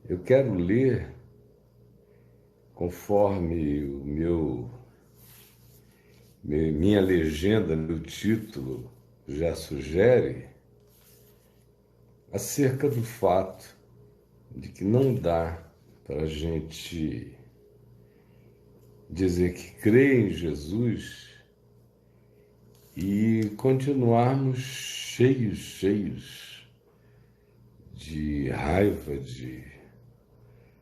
Eu quero ler, conforme minha legenda, meu título já sugere, acerca do fato de que não dá para a gente dizer que crê em Jesus e continuarmos cheios de raiva, de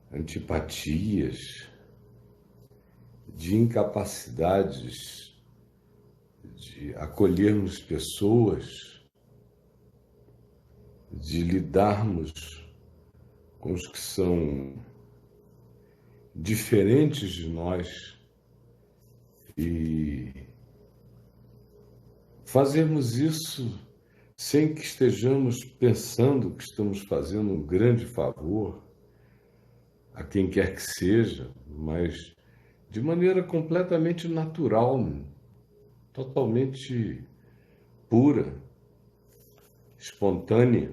antipatias, de incapacidades de acolhermos pessoas, de lidarmos com os que são diferentes de nós e fazermos isso sem que estejamos pensando que estamos fazendo um grande favor a quem quer que seja, mas de maneira completamente natural, totalmente pura, espontânea,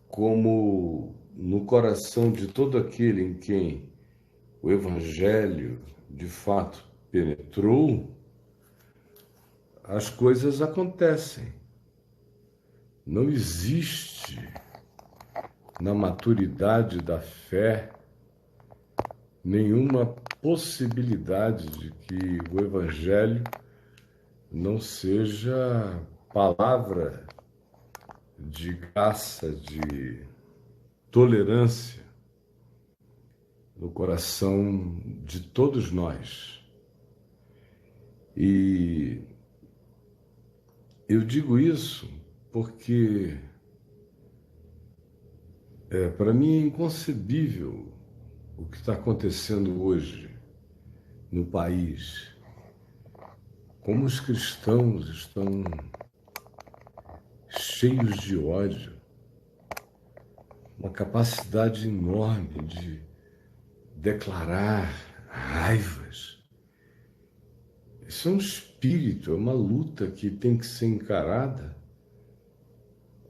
como no coração de todo aquele em quem o Evangelho de fato penetrou, as coisas acontecem. Não existe na maturidade da fé nenhuma possibilidade de que o Evangelho não seja palavra de graça, de tolerância no coração de todos nós. E eu digo isso porque para mim é inconcebível o que está acontecendo hoje no país. Como os cristãos estão cheios de ódio, uma capacidade enorme de declarar raivas. Isso é um espírito, é uma luta que tem que ser encarada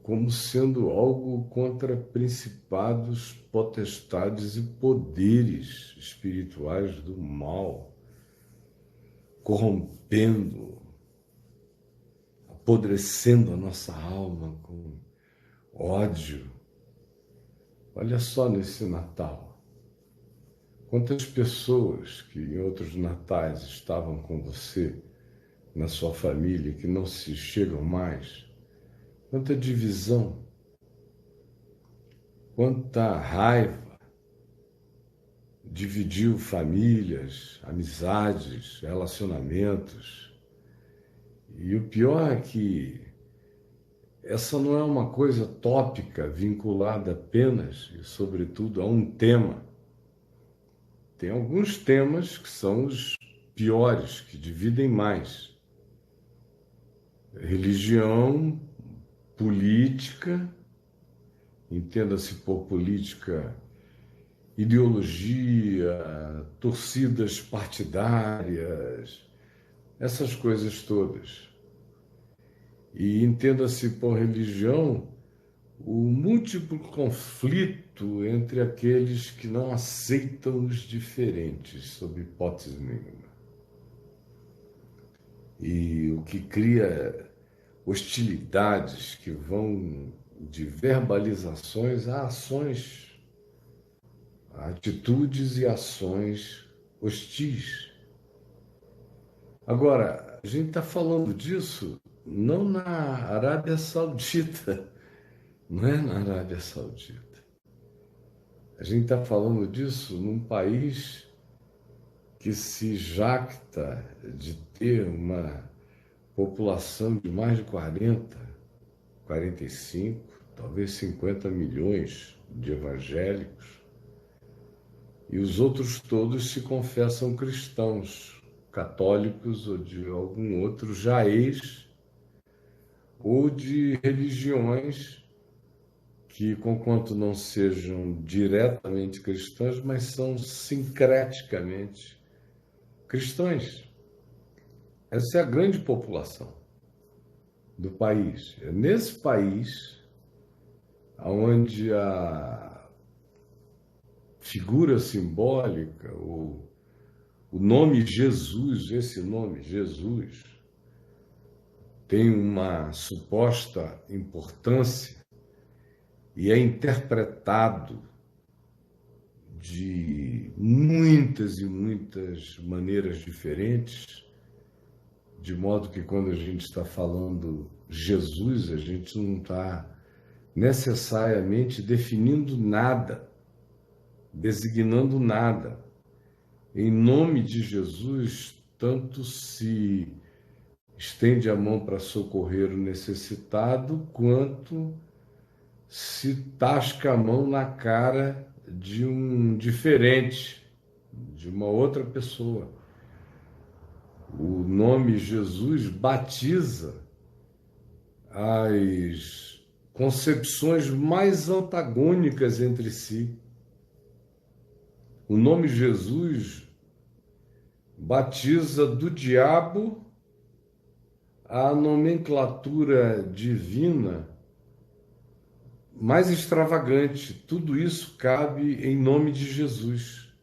como sendo algo contra principados, potestades e poderes espirituais do mal, corrompendo, apodrecendo a nossa alma com ódio. Olha só nesse Natal, quantas pessoas que em outros natais estavam com você, na sua família, que não se chegam mais, quanta divisão, quanta raiva, dividiu famílias, amizades, relacionamentos. E o pior é que essa não é uma coisa tópica, vinculada apenas e, sobretudo, a um tema. Tem alguns temas que são os piores, que dividem mais. Religião, política, entenda-se por política, ideologia, torcidas partidárias, essas coisas todas. E entenda-se por religião o múltiplo conflito entre aqueles que não aceitam os diferentes, sob hipótese nenhuma. E o que cria hostilidades que vão de verbalizações a ações, a atitudes e ações hostis. Agora, a gente está falando disso não na Arábia Saudita, não é na Arábia Saudita. A gente está falando disso num país que se jacta de ter uma população de mais de 40, 45, talvez 50 milhões de evangélicos, e os outros todos se confessam cristãos, católicos ou de algum outro jaez, ou de religiões que, conquanto não sejam diretamente cristãs, mas são sincreticamente cristãs. Essa é a grande população do país. É nesse país onde a figura simbólica, o nome Jesus, esse nome Jesus, tem uma suposta importância e é interpretado de muitas e muitas maneiras diferentes, de modo que quando a gente está falando Jesus, a gente não está necessariamente definindo nada, designando nada. Em nome de Jesus, tanto se estende a mão para socorrer o necessitado, quanto se tasca a mão na cara de um diferente, de uma outra pessoa. O nome Jesus batiza as concepções mais antagônicas entre si. O nome Jesus batiza do diabo a nomenclatura divina mais extravagante. Tudo isso cabe em nome de Jesus.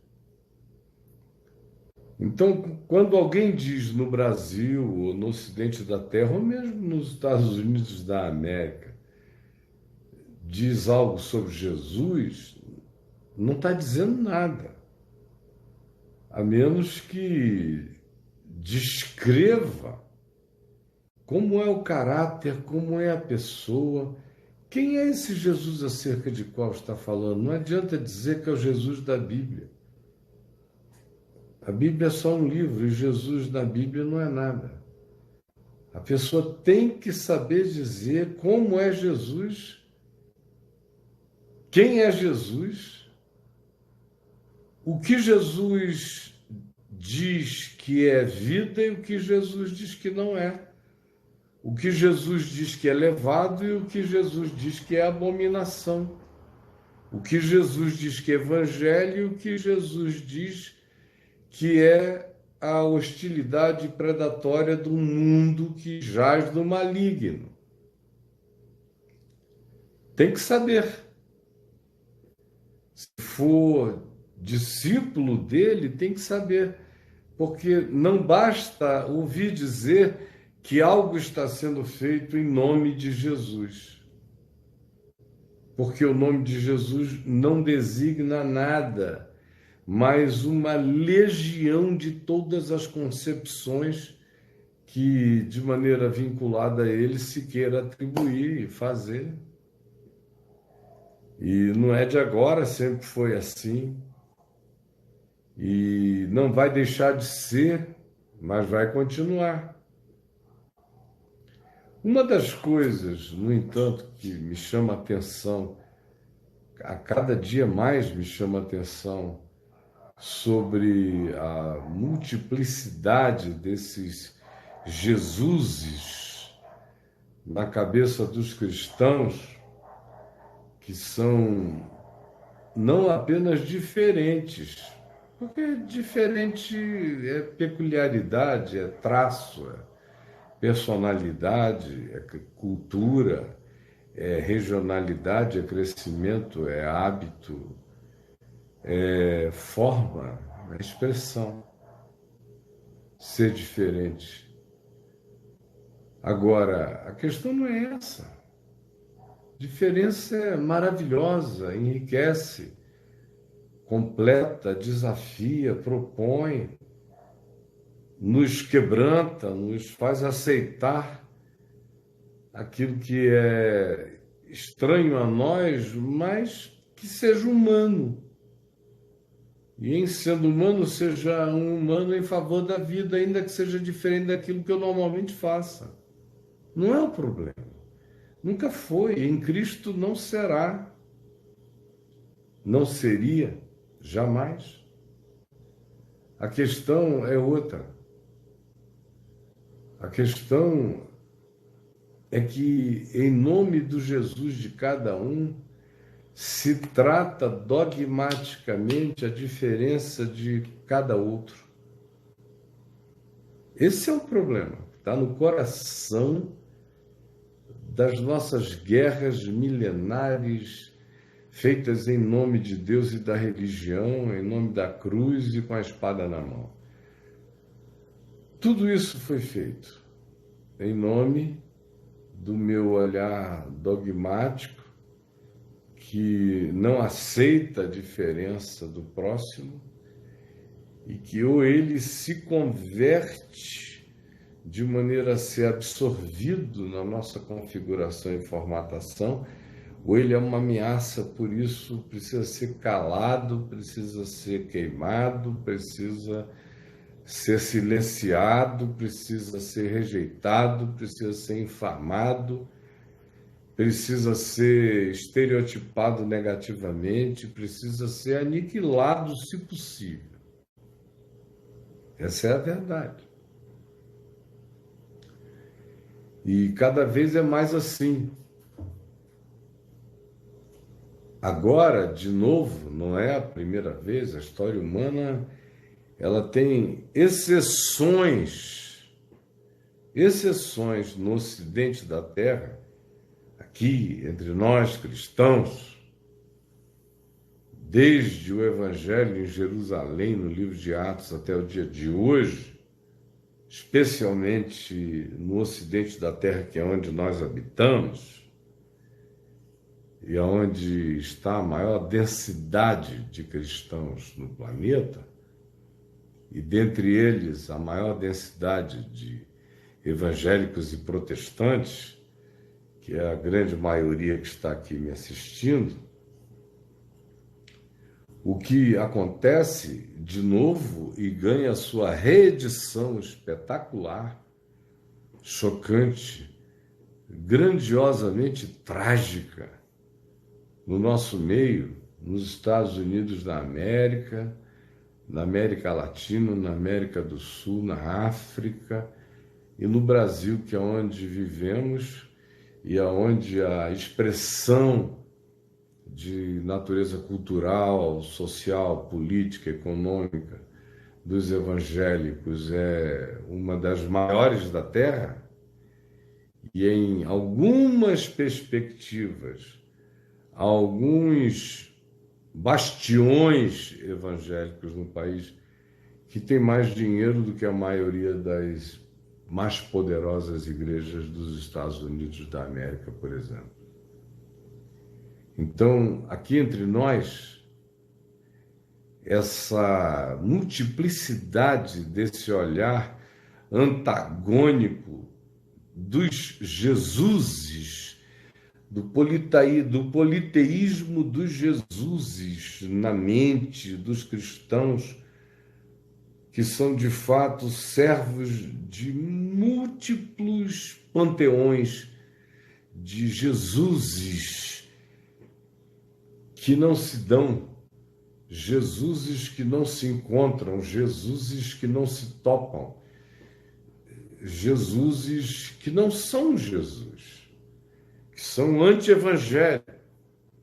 Então, quando alguém diz no Brasil, ou no Ocidente da Terra, ou mesmo nos Estados Unidos da América, diz algo sobre Jesus, não está dizendo nada, a menos que descreva como é o caráter, como é a pessoa. Quem é esse Jesus acerca de qual está falando? Não adianta dizer que é o Jesus da Bíblia. A Bíblia é só um livro e Jesus da Bíblia não é nada. A pessoa tem que saber dizer como é Jesus, quem é Jesus, o que Jesus diz que é vida e o que Jesus diz que não é. O que Jesus diz que é levado e o que Jesus diz que é abominação. O que Jesus diz que é evangelho e o que Jesus diz que é a hostilidade predatória do mundo que jaz no maligno. Tem que saber. Se for discípulo dele, tem que saber. Porque não basta ouvir dizer que algo está sendo feito em nome de Jesus. Porque o nome de Jesus não designa nada, mas uma legião de todas as concepções que, de maneira vinculada a ele, se queira atribuir e fazer. E não é de agora, sempre foi assim. E não vai deixar de ser, mas vai continuar. Uma das coisas, no entanto, que me chama a atenção, a cada dia mais me chama a atenção, sobre a multiplicidade desses Jesuses na cabeça dos cristãos, que são não apenas diferentes, porque diferente é peculiaridade, é traço, é personalidade, é cultura, é regionalidade, é crescimento, é hábito, é forma, é expressão. Ser diferente. Agora, a questão não é essa. Diferença é maravilhosa, enriquece, completa, desafia, propõe, nos quebranta, nos faz aceitar aquilo que é estranho a nós, mas que seja humano. E em sendo humano, seja um humano em favor da vida, ainda que seja diferente daquilo que eu normalmente faça. Não é o problema. Nunca foi. Em Cristo não será. Não seria. Jamais. A questão é outra. A questão é que, em nome do Jesus de cada um, se trata dogmaticamente a diferença de cada outro. Esse é o problema. Está no coração das nossas guerras milenares, feitas em nome de Deus e da religião, em nome da cruz e com a espada na mão. Tudo isso foi feito em nome do meu olhar dogmático, que não aceita a diferença do próximo e que ou ele se converte de maneira a ser absorvido na nossa configuração e formatação, ou ele é uma ameaça, por isso precisa ser calado, precisa ser queimado, precisa ser silenciado, precisa ser rejeitado, precisa ser infamado, precisa ser estereotipado negativamente, precisa ser aniquilado, se possível. Essa é a verdade. E cada vez é mais assim. Agora, de novo, não é a primeira vez, a história humana, ela tem exceções no ocidente da Terra, aqui entre nós cristãos, desde o Evangelho em Jerusalém, no livro de Atos, até o dia de hoje, especialmente no ocidente da Terra, que é onde nós habitamos, e onde está a maior densidade de cristãos no planeta, e dentre eles a maior densidade de evangélicos e protestantes, que é a grande maioria que está aqui me assistindo, o que acontece de novo e ganha sua reedição espetacular, chocante, grandiosamente trágica no nosso meio, nos Estados Unidos da América, na América Latina, na América do Sul, na África e no Brasil, que é onde vivemos e aonde a expressão de natureza cultural, social, política, econômica dos evangélicos é uma das maiores da Terra, e em algumas perspectivas, alguns bastiões evangélicos no país que tem mais dinheiro do que a maioria das mais poderosas igrejas dos Estados Unidos da América, por exemplo. Então, aqui entre nós, essa multiplicidade desse olhar antagônico dos Jesuses, do politeísmo dos Jesuses na mente dos cristãos, que são de fato servos de múltiplos panteões de Jesuses que não se dão, Jesuses que não se encontram, Jesuses que não se topam, Jesuses que não são Jesus, que são anti-evangelho,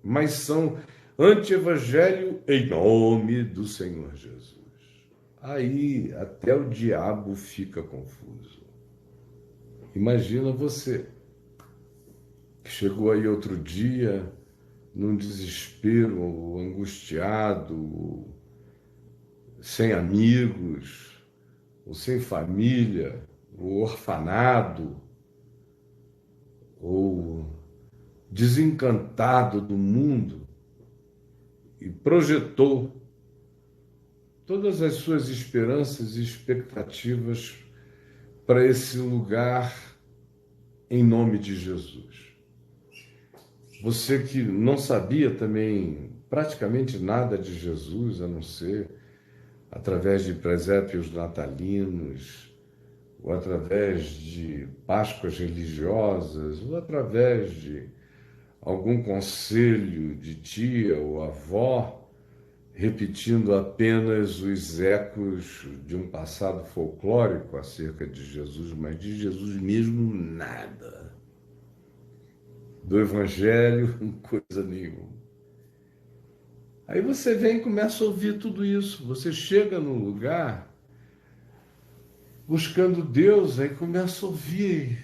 mas são anti-evangelho em nome do Senhor Jesus. Aí até o diabo fica confuso. Imagina você, que chegou aí outro dia, num desespero, angustiado, sem amigos, ou sem família, ou orfanado, ou desencantado do mundo, e projetou todas as suas esperanças e expectativas para esse lugar em nome de Jesus. Você que não sabia também praticamente nada de Jesus, a não ser através de presépios natalinos, ou através de Páscoas religiosas, ou através de algum conselho de tia ou avó, repetindo apenas os ecos de um passado folclórico acerca de Jesus, mas de Jesus mesmo nada. Do Evangelho, coisa nenhuma. Aí você vem e começa a ouvir tudo isso. Você chega num lugar buscando Deus, aí começa a ouvir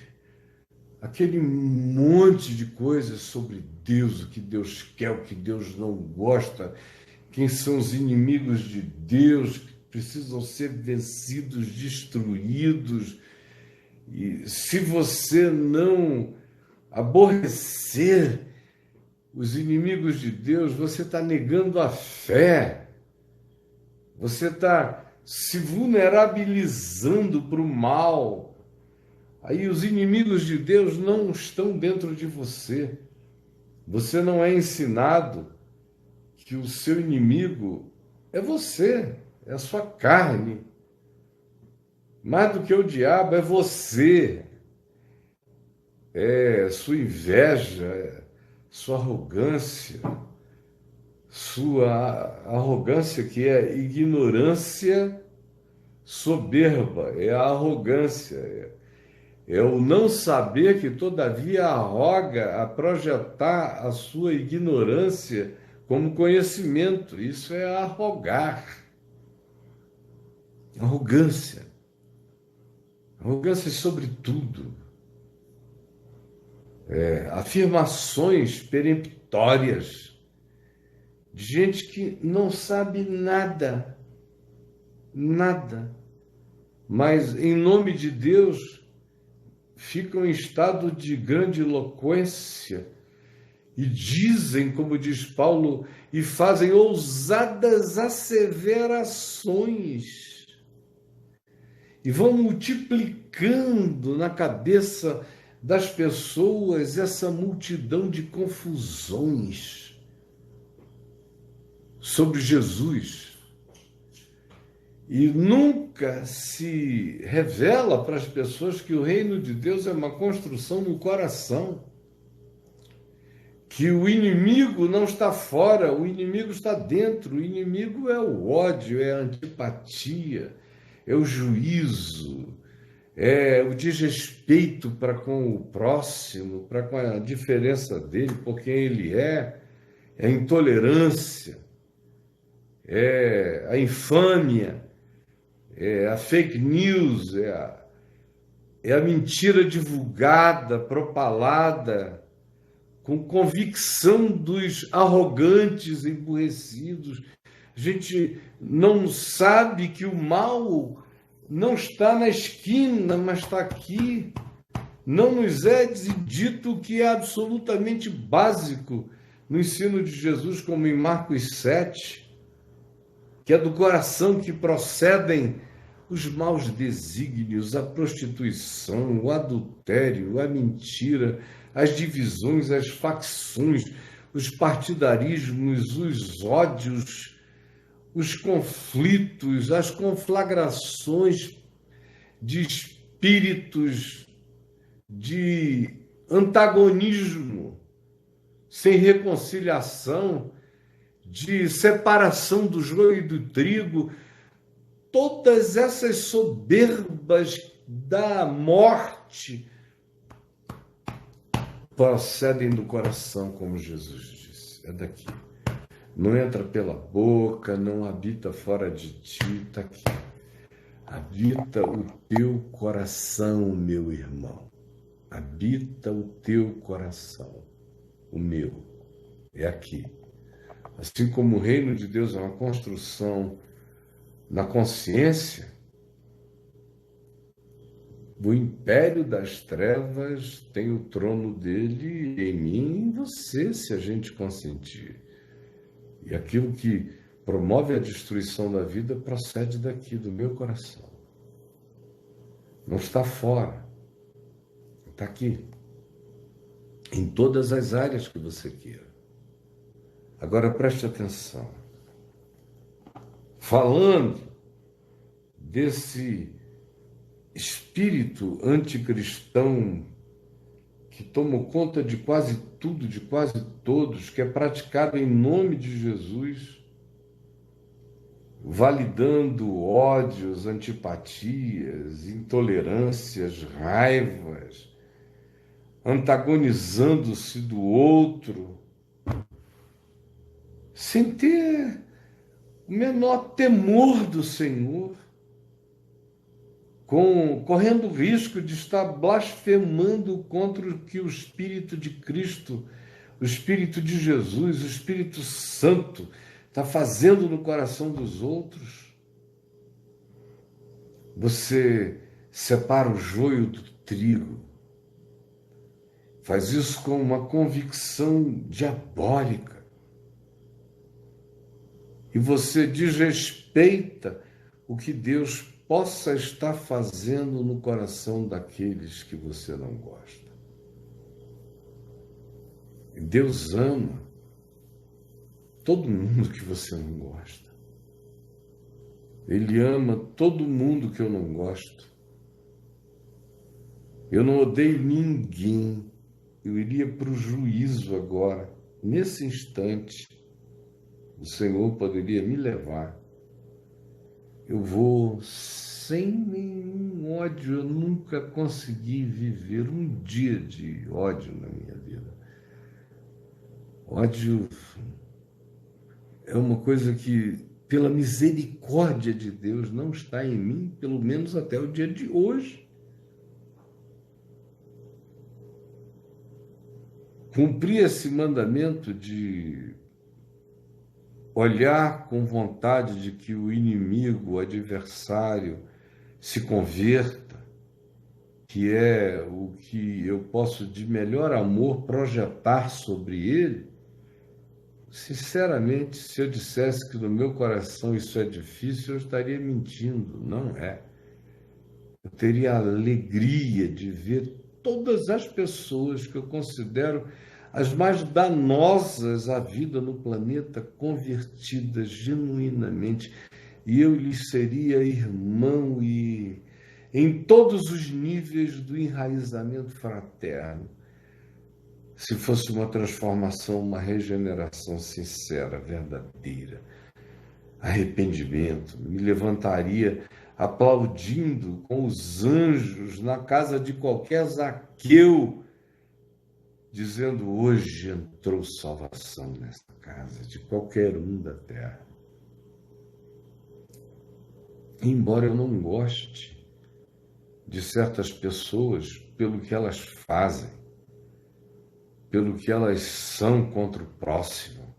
aquele monte de coisas sobre Deus, o que Deus quer, o que Deus não gosta, quem são os inimigos de Deus, que precisam ser vencidos, destruídos. E se você não aborrecer os inimigos de Deus, você está negando a fé, você está se vulnerabilizando para o mal. Aí os inimigos de Deus não estão dentro de você. Você não é ensinado que o seu inimigo é você, é a sua carne. Mais do que o diabo, é você, é sua inveja, é sua arrogância que é ignorância soberba, é a arrogância, é o não saber que todavia arroga a projetar a sua ignorância como conhecimento. Isso é arrogar. Arrogância. Arrogância sobre tudo. Afirmações peremptórias de gente que não sabe nada, nada, mas em nome de Deus ficam em estado de grande eloquência e dizem, como diz Paulo, e fazem ousadas asseverações e vão multiplicando na cabeça das pessoas essa multidão de confusões sobre Jesus. E nunca se revela para as pessoas que o reino de Deus é uma construção no coração, que o inimigo não está fora, o inimigo está dentro. O inimigo é o ódio, é a antipatia, é o juízo, é o desrespeito para com o próximo, para com a diferença dele, por quem ele é a intolerância, é a infâmia, é a fake news, é a mentira divulgada, propalada, com convicção dos arrogantes, emburrecidos. A gente não sabe que o mal não está na esquina, mas está aqui. Não nos é dito o que é absolutamente básico no ensino de Jesus, como em Marcos 7, que é do coração que procedem os maus desígnios, a prostituição, o adultério, a mentira, as divisões, as facções, os partidarismos, os ódios, os conflitos, as conflagrações de espíritos de antagonismo, sem reconciliação, de separação do joio e do trigo, todas essas soberbas da morte procedem do coração, como Jesus disse. É daqui. Não entra pela boca, não habita fora de ti, está aqui. Habita o teu coração, meu irmão. Habita o teu coração. O meu. É aqui. Assim como o reino de Deus é uma construção na consciência, o império das trevas tem o trono dele em mim e em você, se a gente consentir. E aquilo que promove a destruição da vida procede daqui, do meu coração. Não está fora. Está aqui. Em todas as áreas que você queira. Agora preste atenção. Falando desse espírito anticristão que tomou conta de quase tudo, de quase todos, que é praticado em nome de Jesus, validando ódios, antipatias, intolerâncias, raivas, antagonizando-se do outro, sem ter o menor temor do Senhor. correndo o risco de estar blasfemando contra o que o Espírito de Cristo, o Espírito de Jesus, o Espírito Santo está fazendo no coração dos outros. Você separa o joio do trigo. Faz isso com uma convicção diabólica. E você desrespeita o que Deus possa estar fazendo no coração daqueles que você não gosta. E Deus ama todo mundo que você não gosta. Ele ama todo mundo que eu não gosto. Eu não odeio ninguém. Eu iria para o juízo agora, nesse instante. O Senhor poderia me levar. Eu vou sem nenhum ódio. Eu nunca consegui viver um dia de ódio na minha vida. Ódio é uma coisa que, pela misericórdia de Deus, não está em mim, pelo menos até o dia de hoje. Cumprir esse mandamento de olhar com vontade de que o inimigo, o adversário, se converta, que é o que eu posso de melhor amor projetar sobre ele. Sinceramente, se eu dissesse que no meu coração isso é difícil, eu estaria mentindo. Não é. Eu teria a alegria de ver todas as pessoas que eu considero as mais danosas à vida no planeta convertidas genuinamente. E eu lhes seria irmão e em todos os níveis do enraizamento fraterno. Se fosse uma transformação, uma regeneração sincera, verdadeira, arrependimento, me levantaria aplaudindo com os anjos na casa de qualquer Zaqueu, dizendo: hoje entrou salvação nesta casa, de qualquer um da terra. Embora eu não goste de certas pessoas pelo que elas fazem, pelo que elas são contra o próximo,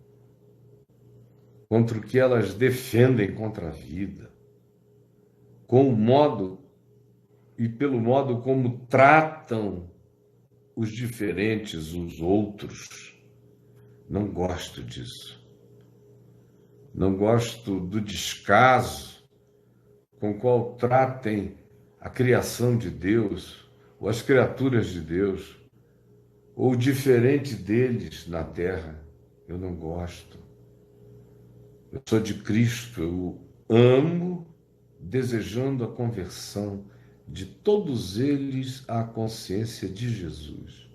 contra o que elas defendem contra a vida, com o modo e pelo modo como tratam os diferentes, os outros. Não gosto disso. Não gosto do descaso com o qual tratem a criação de Deus, ou as criaturas de Deus, ou o diferente deles na terra. Eu não gosto. Eu sou de Cristo, eu amo, desejando a conversão de todos eles à consciência de Jesus.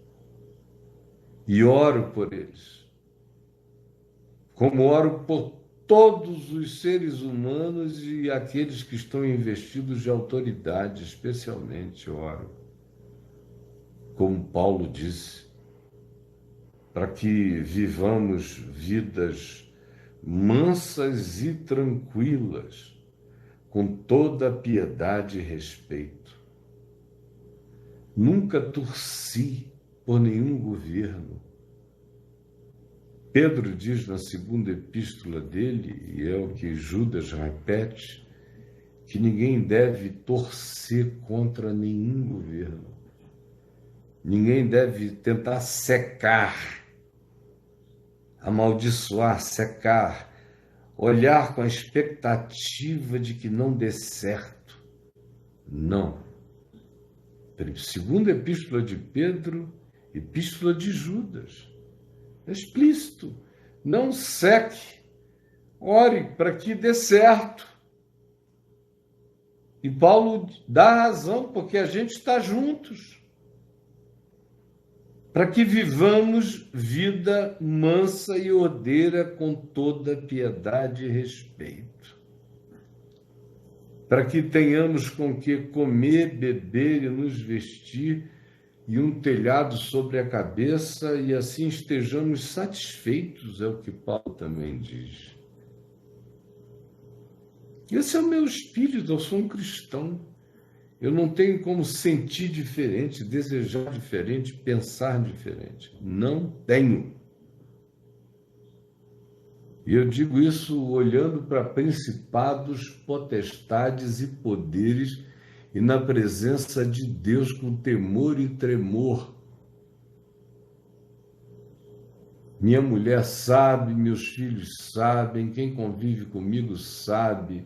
E oro por eles, como oro por todos os seres humanos e aqueles que estão investidos de autoridade, especialmente oro. Como Paulo disse, para que vivamos vidas mansas e tranquilas, com toda piedade e respeito. Nunca torci por nenhum governo. Pedro diz na segunda epístola dele, e é o que Judas repete, que ninguém deve torcer contra nenhum governo. Ninguém deve tentar secar, amaldiçoar, secar, olhar com a expectativa de que não dê certo. Não. Segunda epístola de Pedro, epístola de Judas. É explícito. Não seque. Ore para que dê certo. E Paulo dá razão, porque a gente está juntos. Para que vivamos vida mansa e ordeira com toda piedade e respeito. Para que tenhamos com que comer, beber e nos vestir, e um telhado sobre a cabeça, e assim estejamos satisfeitos, é o que Paulo também diz. Esse é o meu espírito, eu sou um cristão. Eu não tenho como sentir diferente, desejar diferente, pensar diferente. Não tenho. E eu digo isso olhando para principados, potestades e poderes e na presença de Deus com temor e tremor. Minha mulher sabe, meus filhos sabem, quem convive comigo sabe,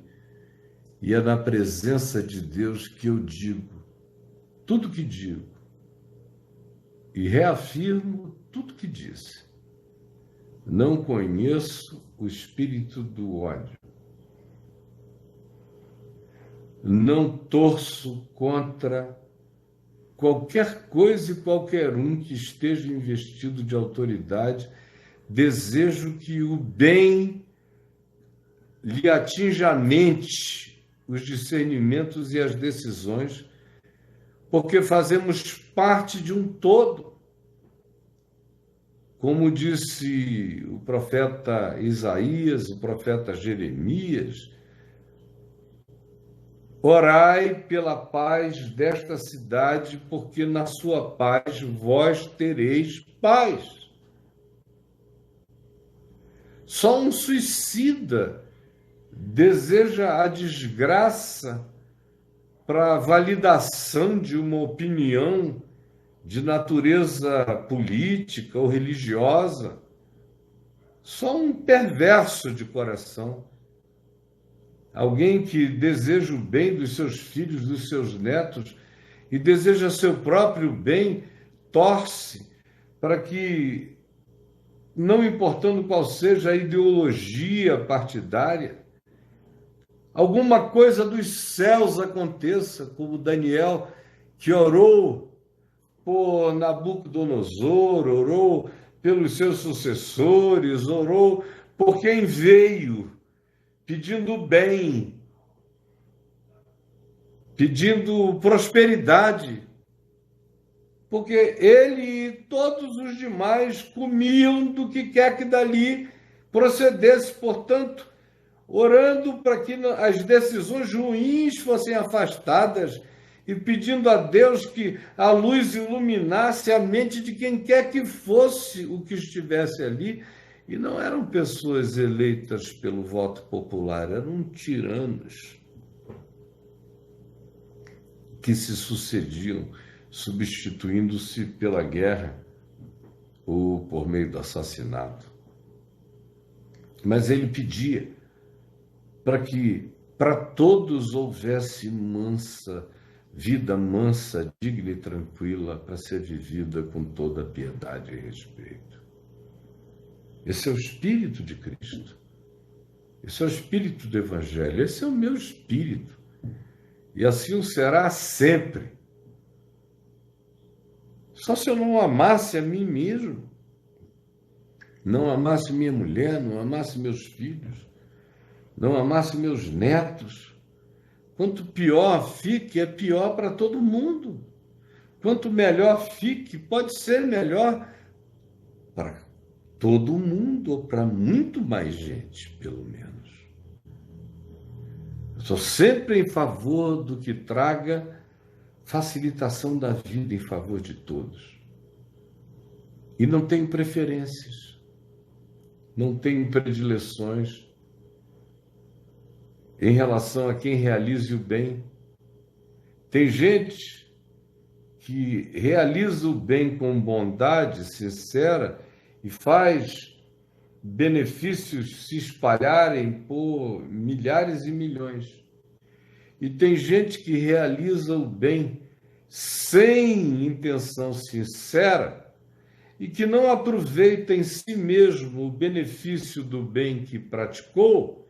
e é na presença de Deus que eu digo tudo que digo e reafirmo tudo que disse. Não conheço o espírito do ódio. Não torço contra qualquer coisa e qualquer um que esteja investido de autoridade. Desejo que o bem lhe atinja a mente, os discernimentos e as decisões, porque fazemos parte de um todo. Como disse o profeta Isaías, o profeta Jeremias, orai pela paz desta cidade, porque na sua paz vós tereis paz. Só um suicida deseja a desgraça para a validação de uma opinião de natureza política ou religiosa. Só um perverso de coração. Alguém que deseja o bem dos seus filhos, dos seus netos, e deseja seu próprio bem, torce para que, não importando qual seja a ideologia partidária, alguma coisa dos céus aconteça, como Daniel, que orou por Nabucodonosor, orou pelos seus sucessores, orou por quem veio, pedindo bem, pedindo prosperidade, porque ele e todos os demais comiam do que quer que dali procedesse, portanto, orando para que as decisões ruins fossem afastadas e pedindo a Deus que a luz iluminasse a mente de quem quer que fosse o que estivesse ali. E não eram pessoas eleitas pelo voto popular, eram tiranos que se sucediam, substituindo-se pela guerra ou por meio do assassinato. Mas ele pedia para que para todos houvesse vida mansa, digna e tranquila, para ser vivida com toda piedade e respeito. Esse é o Espírito de Cristo. Esse é o Espírito do Evangelho. Esse é o meu Espírito. E assim o será sempre. Só se eu não amasse a mim mesmo, não amasse minha mulher, não amasse meus filhos, não amasse meus netos. Quanto pior fique, é pior para todo mundo. Quanto melhor fique, pode ser melhor para todo mundo, ou para muito mais gente, pelo menos. Eu sou sempre em favor do que traga facilitação da vida em favor de todos. E não tenho preferências, não tenho predileções em relação a quem realize o bem. Tem gente que realiza o bem com bondade sincera e faz benefícios se espalharem por milhares e milhões. E tem gente que realiza o bem sem intenção sincera e que não aproveita em si mesmo o benefício do bem que praticou,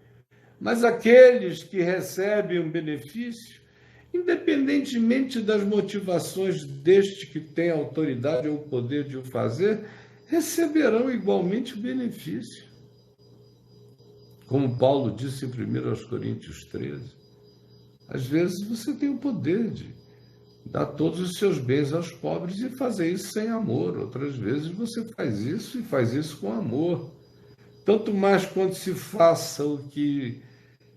mas aqueles que recebem um benefício, independentemente das motivações deste que tem a autoridade ou o poder de o fazer, receberão igualmente o benefício. Como Paulo disse em 1 Coríntios 13, às vezes você tem o poder de dar todos os seus bens aos pobres e fazer isso sem amor. Outras vezes você faz isso e faz isso com amor. Tanto mais quando se faça o que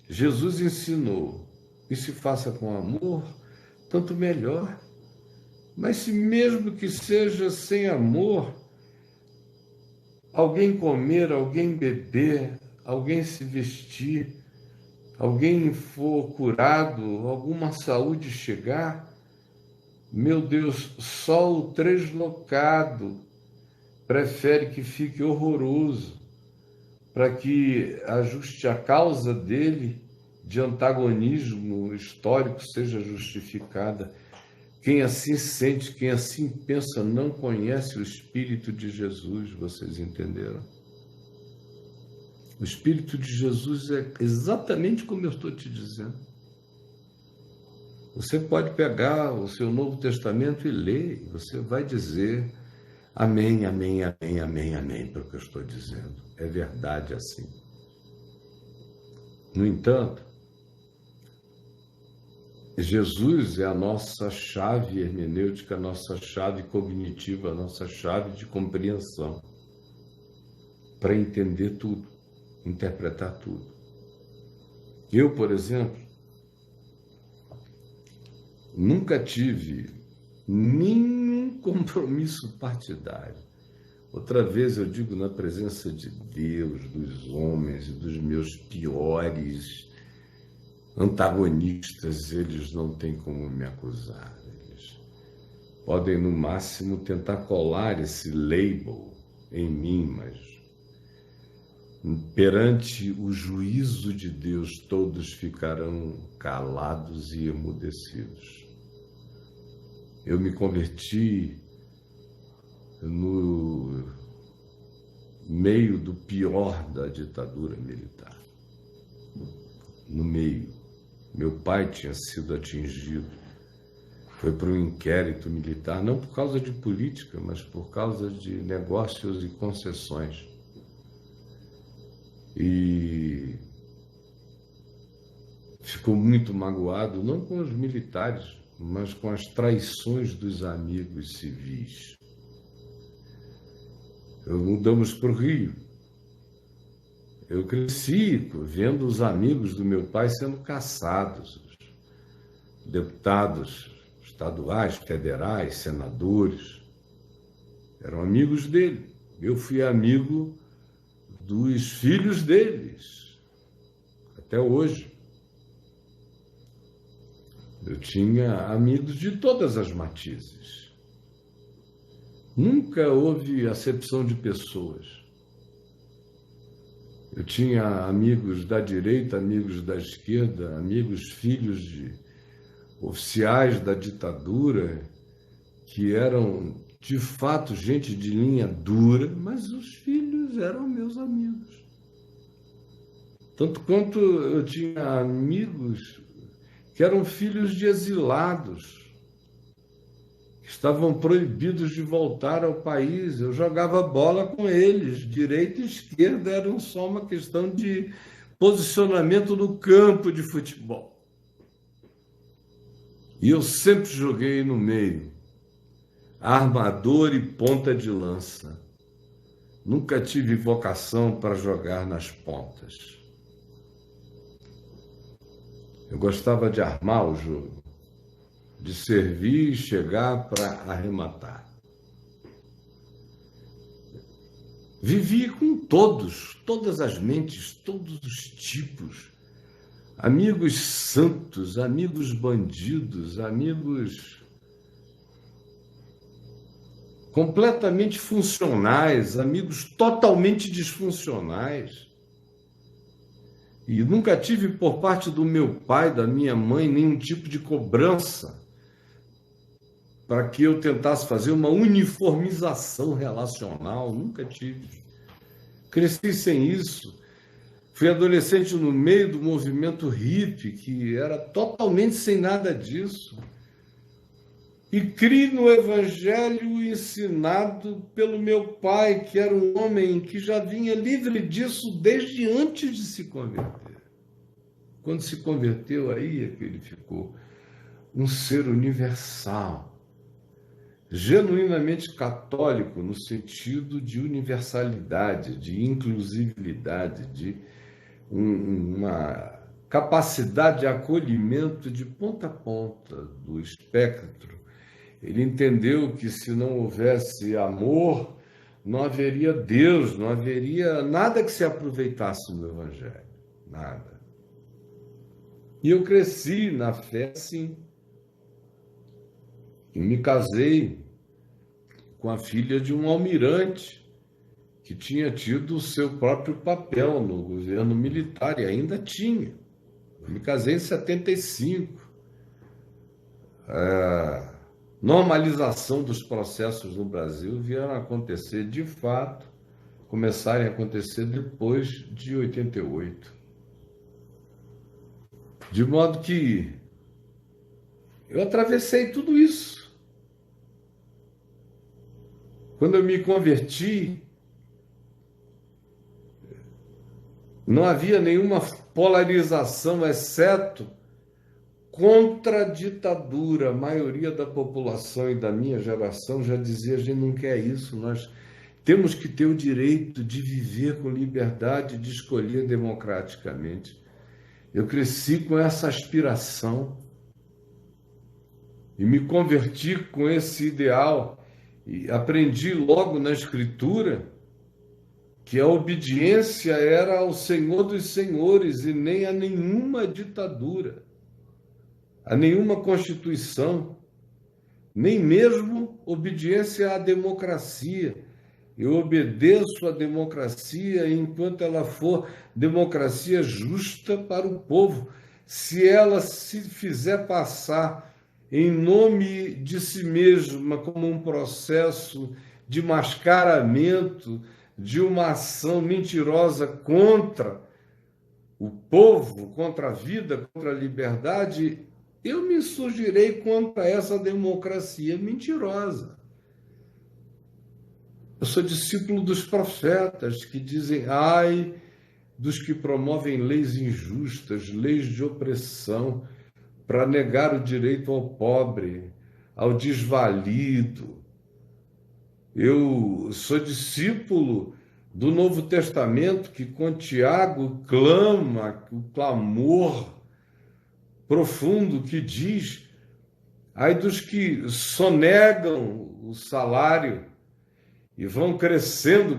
Jesus ensinou e se faça com amor, tanto melhor. Mas se mesmo que seja sem amor, alguém comer, alguém beber, alguém se vestir, alguém for curado, alguma saúde chegar, meu Deus, só o translocado prefere que fique horroroso para que a a causa dele de antagonismo histórico seja justificada. Quem assim sente, quem assim pensa, não conhece o Espírito de Jesus, vocês entenderam? O Espírito de Jesus é exatamente como eu estou te dizendo. Você pode pegar o seu Novo Testamento e ler, e você vai dizer amém, amém, amém, amém, amém, para o que eu estou dizendo. É verdade assim. No entanto, Jesus é a nossa chave hermenêutica, a nossa chave cognitiva, a nossa chave de compreensão para entender tudo, interpretar tudo. Eu, por exemplo, nunca tive nenhum compromisso partidário. Outra vez eu digo, na presença de Deus, dos homens e dos meus piores antagonistas, eles não têm como me acusar. Eles podem, no máximo, tentar colar esse label em mim, mas perante o juízo de Deus, todos ficarão calados e emudecidos. Eu me converti no meio do pior da ditadura militar. No meio. Meu pai tinha sido atingido. Foi para um inquérito militar, não por causa de política, mas por causa de negócios e concessões. E ficou muito magoado, não com os militares, mas com as traições dos amigos civis. Mudamos para o Rio. Eu cresci vendo os amigos do meu pai sendo caçados, deputados estaduais, federais, senadores, eram amigos dele. Eu fui amigo dos filhos deles, até hoje. Eu tinha amigos de todas as matizes. Nunca houve acepção de pessoas. Eu tinha amigos da direita, amigos da esquerda, amigos filhos de oficiais da ditadura, que eram, de fato, gente de linha dura, mas os filhos eram meus amigos. Tanto quanto eu tinha amigos que eram filhos de exilados, que estavam proibidos de voltar ao país. Eu jogava bola com eles, direita e esquerda, eram só uma questão de posicionamento no campo de futebol. E eu sempre joguei no meio, armador e ponta de lança. Nunca tive vocação para jogar nas pontas. Eu gostava de armar o jogo, de servir e chegar para arrematar. Vivi com todos, todas as mentes, todos os tipos. Amigos santos, amigos bandidos, amigos completamente funcionais, amigos totalmente disfuncionais. E nunca tive por parte do meu pai, da minha mãe, nenhum tipo de cobrança para que eu tentasse fazer uma uniformização relacional. Nunca tive. Cresci sem isso. Fui adolescente no meio do movimento hippie, que era totalmente sem nada disso. E criei no evangelho ensinado pelo meu pai, que era um homem que já vinha livre disso desde antes de se converter. Quando se converteu, aí é que ele ficou um ser universal, genuinamente católico, no sentido de universalidade, de inclusividade, de uma capacidade de acolhimento de ponta a ponta do espectro. Ele entendeu que se não houvesse amor, não haveria Deus, não haveria nada que se aproveitasse no Evangelho, nada. E eu cresci na fé, sim. E me casei com a filha de um almirante que tinha tido o seu próprio papel no governo militar, e ainda tinha. Eu me casei em 75. Normalização dos processos no Brasil vieram a acontecer de fato, começarem a acontecer depois de 88. De modo que eu atravessei tudo isso. Quando eu me converti, não havia nenhuma polarização, exceto contra a ditadura. A maioria da população e da minha geração já dizia: a gente não quer isso, nós temos que ter o direito de viver com liberdade, de escolher democraticamente. Eu cresci com essa aspiração e me converti com esse ideal e aprendi logo na Escritura que a obediência era ao Senhor dos Senhores e nem a nenhuma ditadura, a nenhuma constituição, nem mesmo obediência à democracia. Eu obedeço à democracia enquanto ela for democracia justa para o povo. Se ela se fizer passar em nome de si mesma como um processo de mascaramento, de uma ação mentirosa contra o povo, contra a vida, contra a liberdade, eu me insurgirei contra essa democracia mentirosa. Eu sou discípulo dos profetas que dizem: ai dos que promovem leis injustas, leis de opressão, para negar o direito ao pobre, ao desvalido. Eu sou discípulo do Novo Testamento que com Tiago clama o clamor profundo que diz: ai dos que sonegam o salário e vão crescendo,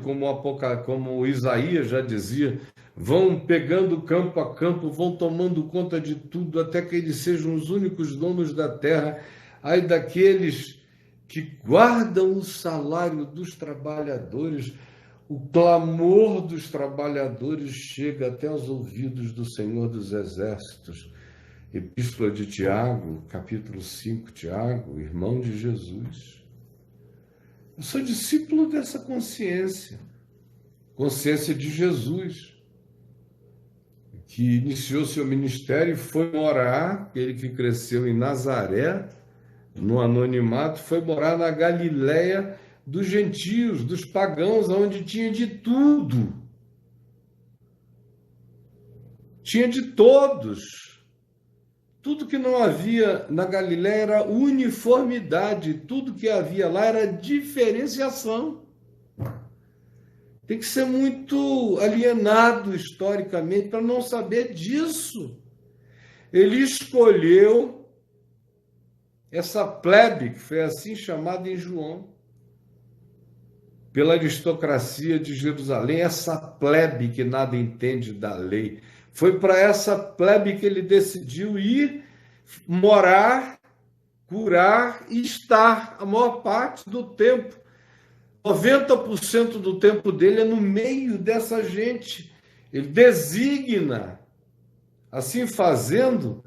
como Isaías já dizia, vão pegando campo a campo, vão tomando conta de tudo até que eles sejam os únicos donos da terra. Ai daqueles que guardam o salário dos trabalhadores. O clamor dos trabalhadores chega até os ouvidos do Senhor dos Exércitos. Epístola de Tiago, capítulo 5, Tiago, irmão de Jesus. Eu sou discípulo dessa consciência de Jesus, que iniciou seu ministério e foi morar, ele que cresceu em Nazaré, no anonimato, foi morar na Galiléia dos gentios, dos pagãos, onde tinha de tudo. Tinha de todos. Tudo que não havia na Galiléia era uniformidade, tudo que havia lá era diferenciação. Tem que ser muito alienado historicamente para não saber disso. Ele escolheu essa plebe, que foi assim chamada em João, pela aristocracia de Jerusalém, essa plebe que nada entende da lei. Foi para essa plebe que ele decidiu ir morar, curar e estar a maior parte do tempo. 90% do tempo dele é no meio dessa gente. Ele designa, assim fazendo,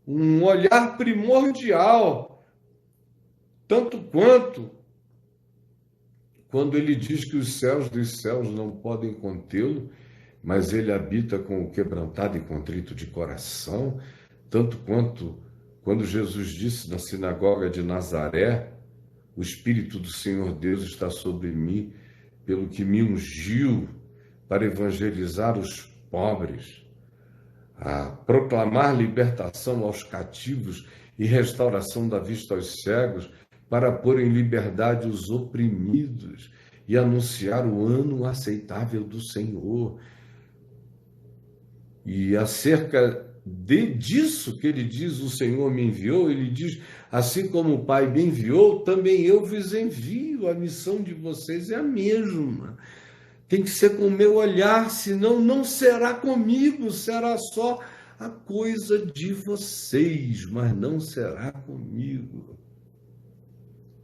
um olhar primordial, tanto quanto quando ele diz que os céus dos céus não podem contê-lo, mas ele habita com o quebrantado e contrito de coração, tanto quanto quando Jesus disse na sinagoga de Nazaré: o Espírito do Senhor Deus está sobre mim, pelo que me ungiu para evangelizar os pobres, a proclamar libertação aos cativos e restauração da vista aos cegos, para pôr em liberdade os oprimidos e anunciar o ano aceitável do Senhor. E acerca disso que ele diz, o Senhor me enviou, ele diz, assim como o Pai me enviou, também eu vos envio, a missão de vocês é a mesma. Tem que ser com o meu olhar, senão não será comigo, será só a coisa de vocês, mas não será comigo.